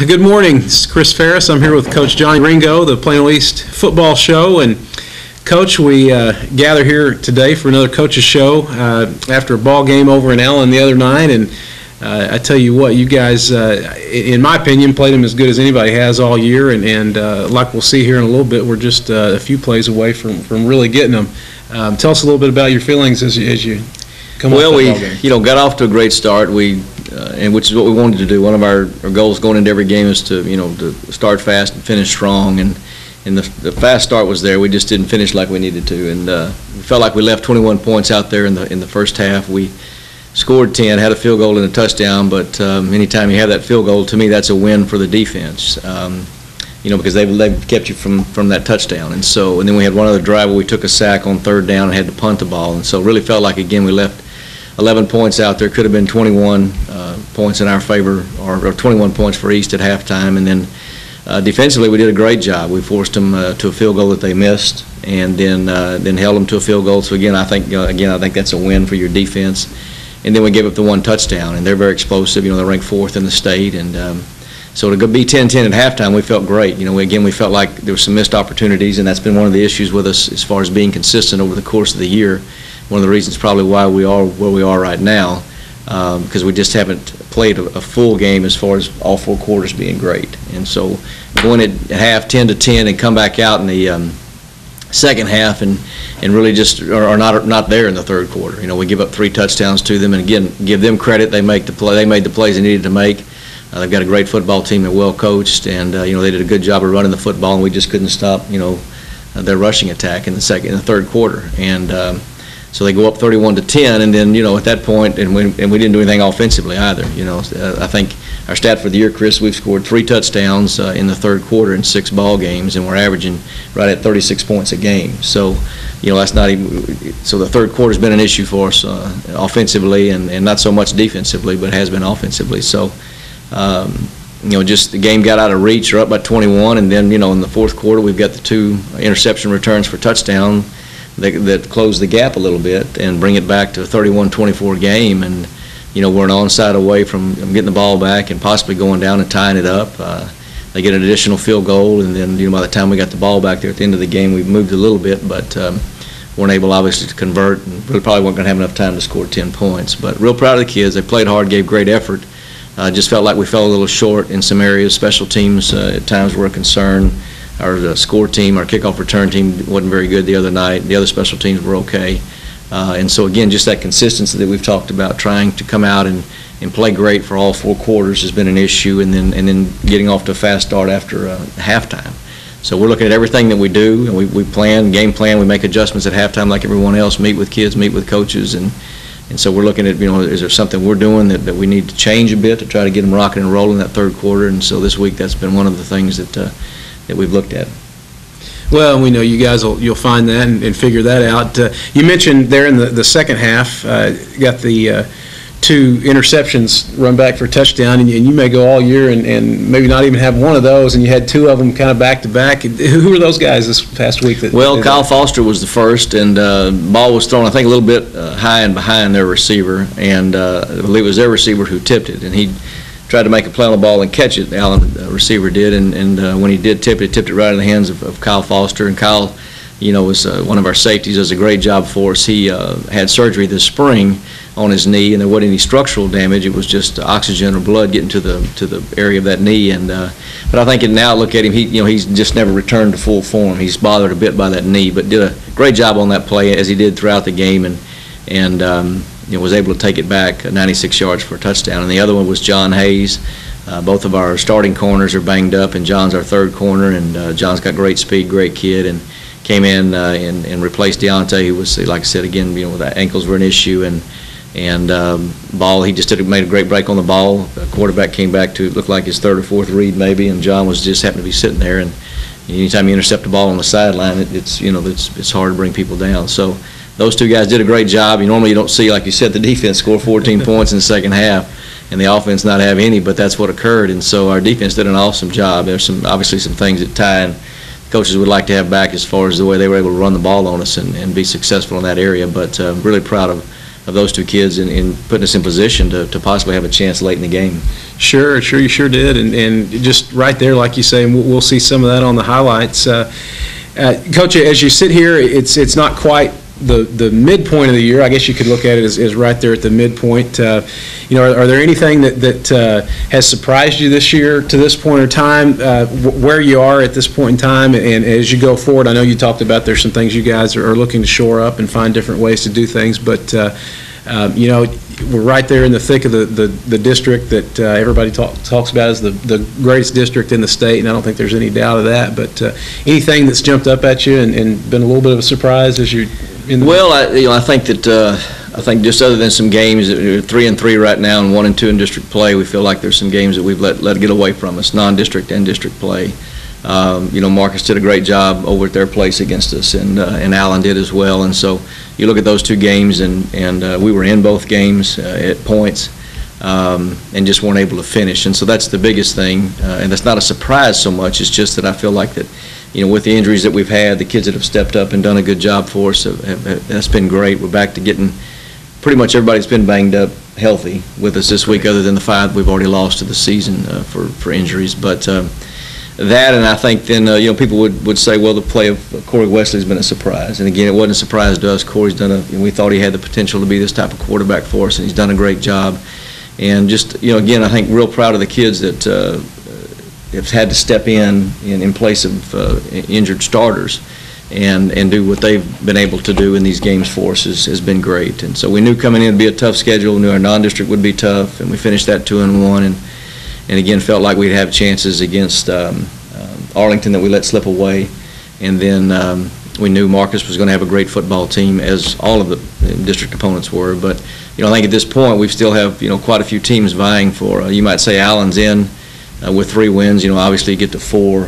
Good morning. This is Chris Ferris. I'm here with Coach Johnny Ringo, the Plano East football show. And Coach, we gather here today for another coach's show after a ball game over in Allen the other night. And I tell you what, you guys, in my opinion, played them as good as anybody has all year. And like we'll see here in a little bit, we're just a few plays away from really getting them. Tell us a little bit about your feelings as you come off that ball game. Well, we got off to a great start. And which is what we wanted to do. One of our goals going into every game is to start fast and finish strong. And the fast start was there. We just didn't finish like we needed to. And we felt like we left 21 points out there in the first half. We scored 10, had a field goal and a touchdown. But anytime you have that field goal, to me, that's a win for the defense. Because they've kept you from that touchdown. And then we had one other drive where we took a sack on third down and had to punt the ball. And so it really felt like, again, we left 11 points out there. Could have been 21 points in our favor, or 21 points for East at halftime. And then defensively, we did a great job. We forced them to a field goal that they missed, and then held them to a field goal. So again, I think that's a win for your defense. And then we gave up the one touchdown, and they're very explosive. They're ranked 4th in the state, and so to go be 10-10 at halftime, we felt great. We felt like there were some missed opportunities, and that's been one of the issues with us as far as being consistent over the course of the year. One of the reasons probably why we are where we are right now, because we just haven't played a full game as far as all 4 quarters being great. And so going at half 10-10 and come back out in the second half and really just are not there in the third quarter. We give up 3 touchdowns to them, and again, give them credit. They made the plays they needed to make. They've got a great football team. They're well coached, and they did a good job of running the football, and we just couldn't stop their rushing attack in the third quarter. And so they go up 31-10, and then at that point, and we didn't do anything offensively either. I think our stat for the year, Chris, we've scored 3 touchdowns in the third quarter in 6 ball games, and we're averaging right at 36 points a game. So that's not even. So the third quarter's been an issue for us offensively, and not so much defensively, but has been offensively. So just the game got out of reach. We're up by 21, and then in the fourth quarter we've got the 2 interception returns for touchdown that close the gap a little bit and bring it back to a 31-24 game. And we're an onside away from getting the ball back and possibly going down and tying it up. They get an additional field goal, and then by the time we got the ball back there at the end of the game, we moved a little bit, but weren't able obviously to convert, and really probably weren't going to have enough time to score 10 points. But real proud of the kids. They played hard, gave great effort. Just felt like we fell a little short in some areas. Special teams at times were a concern. Our score team, our kickoff return team wasn't very good the other night. The other special teams were okay. And so again, just that consistency that we've talked about, trying to come out and play great for all 4 quarters has been an issue, and then getting off to a fast start after halftime. So we're looking at everything that we do, and we plan, game plan, we make adjustments at halftime like everyone else, meet with kids, meet with coaches, and so we're looking at, is there something we're doing that we need to change a bit to try to get them rocking and rolling that third quarter. And so this week that's been one of the things that we've looked at. Well, we know you guys you'll find that and figure that out. You mentioned there in the second half, got the 2 interceptions run back for a touchdown, and you may go all year and maybe not even have one of those, and you had 2 of them kind of back to back. Who were those guys this past week? Kyle Foster was the first, and the ball was thrown, I think, a little bit high and behind their receiver, and I believe it was their receiver who tipped it, and he tried to make a play on the ball and catch it. Allen, receiver, did, and when he did tip it, he tipped it right in the hands of Kyle Foster. And Kyle, was one of our safeties, does a great job for us. He had surgery this spring on his knee, and there wasn't any structural damage. It was just oxygen or blood getting to the area of that knee. And but I think now look at him, he's just never returned to full form. He's bothered a bit by that knee, but did a great job on that play as he did throughout the game, and was able to take it back 96 yards for a touchdown. And the other one was John Hayes. Both of our starting corners are banged up, and John's our third corner, and John's got great speed, great kid, and came in and replaced Deontay, who was, like I said, again, the ankles were an issue, and ball, he just made a great break on the ball. The quarterback came back to, it looked like his 3rd or 4th read maybe, and John was just happened to be sitting there, and anytime you intercept the ball on the sideline, it's hard to bring people down. So those 2 guys did a great job. Normally you don't see, like you said, the defense score 14 points in the second half and the offense not have any, but that's what occurred. And so our defense did an awesome job. There's obviously some things that Ty and coaches would like to have back as far as the way they were able to run the ball on us and be successful in that area. But really proud of those two kids in putting us in position to possibly have a chance late in the game. Sure, you sure did, and just right there, like you say, and we'll see some of that on the highlights. Coach, as you sit here, it's not quite the midpoint of the year. I guess you could look at it as right there at the midpoint. Are there anything that has surprised you this year to this point in time, where you are at this point in time, and as you go forward? I know you talked about there's some things you guys are looking to shore up and find different ways to do things, but we're right there in the thick of the district that everybody talks about as the greatest district in the state, and I don't think there's any doubt of that. But anything that's jumped up at you and been a little bit of a surprise as you in the Well, I think that just other than some games, 3-3 right now and 1-2 in district play, we feel like there's some games that we've let get away from us, non-district and district play. Marcus did a great job over at their place against us, and Allen did as well. And so you look at those two games, and we were in both games at points, and just weren't able to finish. And so that's the biggest thing, and that's not a surprise so much. It's just that I feel like that, with the injuries that we've had, the kids that have stepped up and done a good job for us, that's been great. We're back to getting pretty much everybody's been banged up healthy with us this week, other than the 5 we've already lost to the season for injuries. But that, and I think then people would say, well, the play of Corey Wesley's been a surprise. And again, it wasn't a surprise to us. Corey's we thought he had the potential to be this type of quarterback for us, and he's done a great job. And just again, I think real proud of the kids that have had to step in place of injured starters and do what they've been able to do in these games for us has been great. And so we knew coming in to be a tough schedule. We knew our non-district would be tough, and we finished that 2-1. And again, felt like we'd have chances against Arlington that we let slip away. And then we knew Marcus was going to have a great football team, as all of the district opponents were. But, I think at this point we still have, quite a few teams vying for, you might say Allen's in with 3 wins. Obviously you get to 4.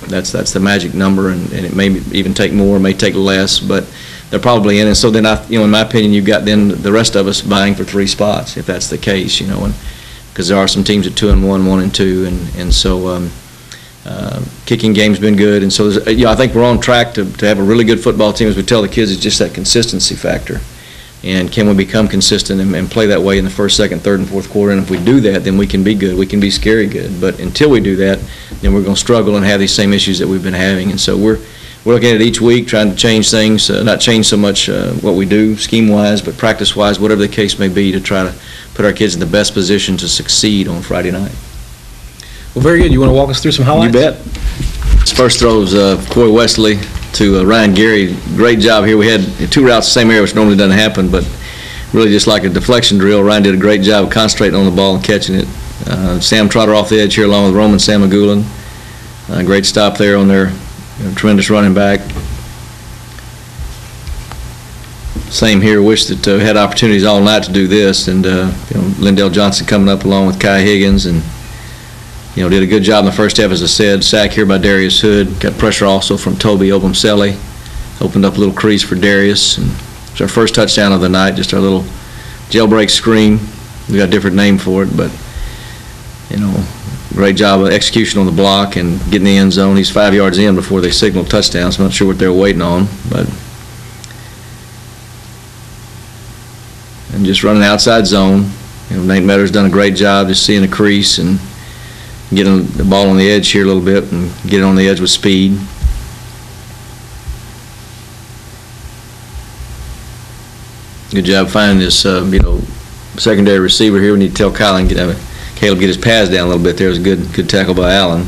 That's the magic number, and it may even take more, may take less, but they're probably in. And so then, in my opinion, you've got then the rest of us vying for 3 spots, if that's the case, and because there are some teams at 2-1, 1-2, and so kicking game's been good, and so I think we're on track to have a really good football team. As we tell the kids, it's just that consistency factor, and can we become consistent and play that way in the first, second, third, and fourth quarter? And if we do that, then we can be good. We can be scary good. But until we do that, then we're going to struggle and have these same issues that we've been having. And so we're looking at it each week, trying to change things, not change so much what we do scheme-wise, but practice-wise, whatever the case may be, to try to put our kids in the best position to succeed on Friday night. Well, very good. You want to walk us through some highlights? You bet. His first throw was Corey Wesley to Ryan Gary. Great job here. We had 2 routes the same area, which normally doesn't happen, but really just like a deflection drill. Ryan did a great job of concentrating on the ball and catching it. Sam Trotter off the edge here along with Roman Samagulin. Great stop there on their tremendous running back. Same here. Wish that we had opportunities all night to do this, and Lindell Johnson coming up along with Kai Higgins, and did a good job in the first half, as I said. Sack here by Darius Hood. Got pressure also from Toby Obumseli. Opened up a little crease for Darius, and it's our first touchdown of the night. Just our little jailbreak screen. We got a different name for it, but great job of execution on the block and getting the end zone. He's 5 yards in before they signaled touchdown, so I'm not sure what they were waiting on, but. And just running outside zone. Nate Metter's done a great job just seeing the crease and getting the ball on the edge here a little bit and getting on the edge with speed. Good job finding this, secondary receiver here. We need to tell Caleb get his pads down a little bit. There was a good tackle by Allen.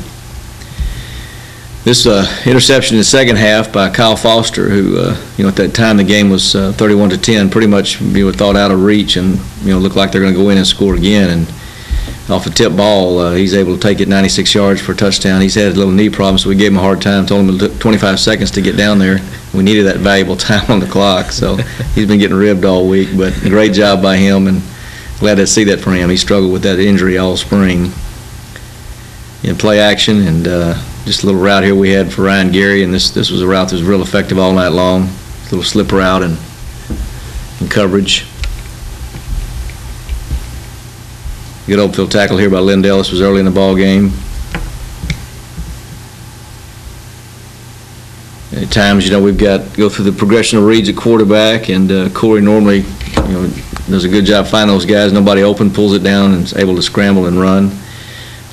This interception in the second half by Kyle Foster, who, at that time the game was 31-10, pretty much thought out of reach, and looked like they're going to go in and score again. And off a tip ball, he's able to take it 96 yards for a touchdown. He's had a little knee problem, so we gave him a hard time. Told him it took 25 seconds to get down there. We needed that valuable time on the clock, so he's been getting ribbed all week. But a great job by him, and glad to see that for him. He struggled with that injury all spring. In play action, and just a little route here we had for Ryan Gary, and this was a route that was real effective all night long. A little slip route and coverage. Good open field tackle here by Lindell. This was early in the ball game. At times, we've got go through the progression of reads at quarterback, and Corey normally does a good job finding those guys. Nobody open, pulls it down, and is able to scramble and run.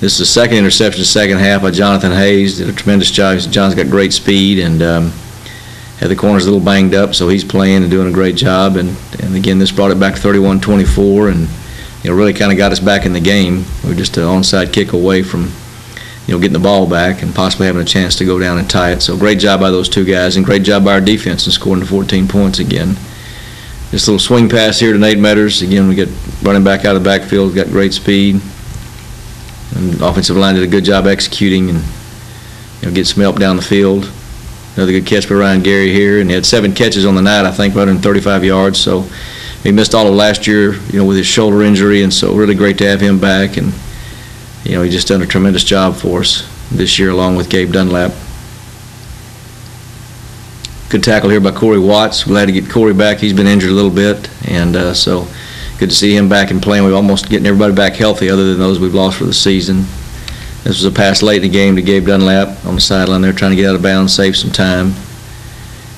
This is the second interception, second half by Jonathan Hayes. Did a tremendous job. John's got great speed and had the corners a little banged up, so he's playing and doing a great job. And again, this brought it back 31-24, and really kind of got us back in the game. We were just an onside kick away from getting the ball back and possibly having a chance to go down and tie it. So great job by those two guys, and great job by our defense in scoring the 14 points again. This little swing pass here to Nate Metters. Again, we get running back out of the backfield, got great speed. And the offensive line did a good job executing and get some help down the field. Another good catch by Ryan Gary here, and he had 7 catches on the night, I think, 135 yards. So he missed all of last year, with his shoulder injury, and so really great to have him back. And he just done a tremendous job for us this year, along with Gabe Dunlap. Good tackle here by Corey Watts. Glad to get Corey back. He's been injured a little bit, and so good to see him back and playing. We're almost getting everybody back healthy, other than those we've lost for the season. This was a pass late in the game to Gabe Dunlap on the sideline there, trying to get out of bounds, save some time.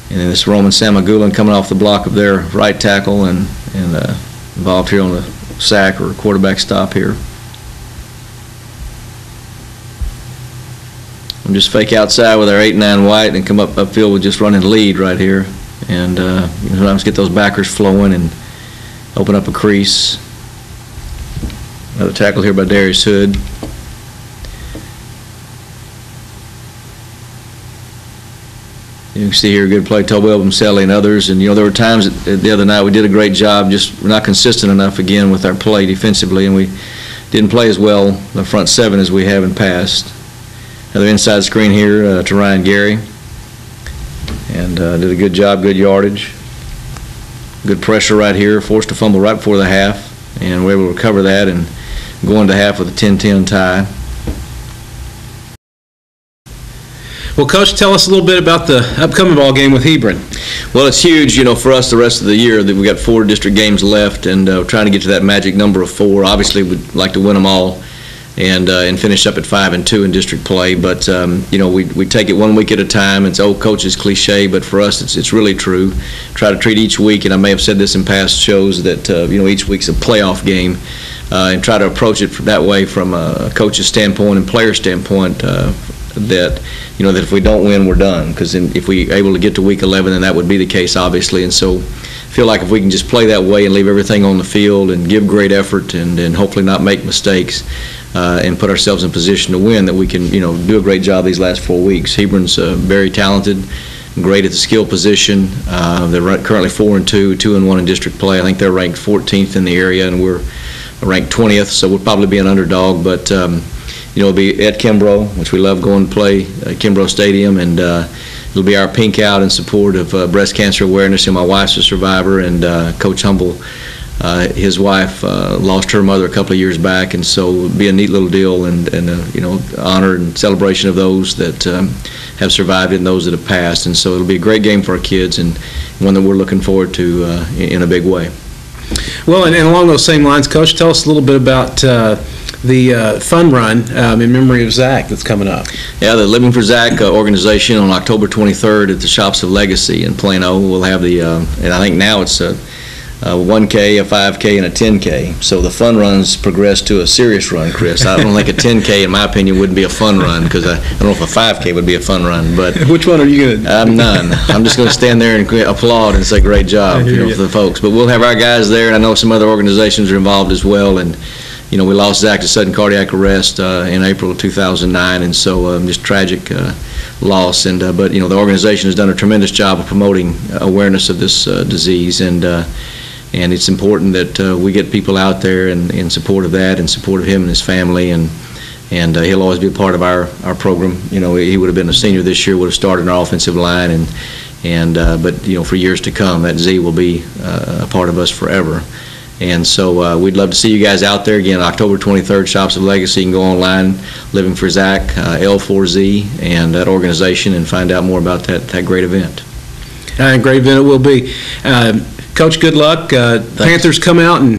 And then this Roman Samagulin coming off the block of their right tackle and involved here on the sack or quarterback stop here. And just fake outside with our 8-9 white and come upfield with just running lead right here. And sometimes get those backers flowing and open up a crease. Another tackle here by Darius Hood. You can see here a good play, Toby Elbumselli and others. And there were times the other night we did a great job, just we're not consistent enough again with our play defensively, and we didn't play as well the front 7 as we have in past. Another inside screen here to Ryan Gary, and did a good job, good yardage. Good pressure right here, forced a fumble right before the half, and we're able to recover that and go into half with a 10-10 tie. Well, Coach, tell us a little bit about the upcoming ball game with Hebron. Well, it's huge, for us the rest of the year that we've got 4 district games left, and trying to get to that magic number of 4. Obviously, we'd like to win them all and finish up at 5-2 in district play. But we take it one week at a time. It's old coach's cliche, but for us, it's really true. Try to treat each week, and I may have said this in past shows, that each week's a playoff game, and try to approach it that way from a coach's standpoint and player standpoint. That if we don't win, we're done. Because if we're able to get to week 11, then that would be the case, obviously. And so, I feel like if we can just play that way and leave everything on the field and give great effort and hopefully not make mistakes and put ourselves in position to win, that we can do a great job these last 4 weeks. Hebron's very talented, great at the skill position. They're currently 4-2, 2-1 in district play. I think they're ranked 14th in the area, and we're ranked 20th. So we'll probably be an underdog, but. It'll be at Kimbrough, which we love going to play at Kimbrough Stadium, and it'll be our pink out in support of breast cancer awareness. My wife's a survivor, and Coach Humble, his wife, lost her mother a couple of years back, and so it'll be a neat little deal and honor and celebration of those that have survived it and those that have passed. And so it'll be a great game for our kids, and one that we're looking forward to in a big way. Well, and along those same lines, Coach, tell us a little bit about the fun run in memory of Zach that's coming up. Yeah, the Living for Zach organization on October 23rd at the Shops of Legacy in Plano. We'll have the, and I think now it's a 1K, a 5K, and a 10K. So the fun runs progressed to a serious run, Chris. I don't think a 10K, in my opinion, wouldn't be a fun run, because I don't know if a 5K would be a fun run. But which one are you going to do? None. I'm just going to stand there and applaud and say great job for the folks. But we'll have our guys there, and I know some other organizations are involved as well. And we lost Zach to sudden cardiac arrest in April of 2009, and so just tragic loss. And but the organization has done a tremendous job of promoting awareness of this disease, and it's important that we get people out there in support of that, in support of him and his family, and he'll always be a part of our program. He would have been a senior this year, would have started in our offensive line, but for years to come, that Z will be a part of us forever. And so we'd love to see you guys out there. Again, October 23rd, Shops of Legacy. You can go online, Living for Zach, L4Z, and that organization, and find out more about that great event. Great event it will be. Coach, good luck. Panthers come out and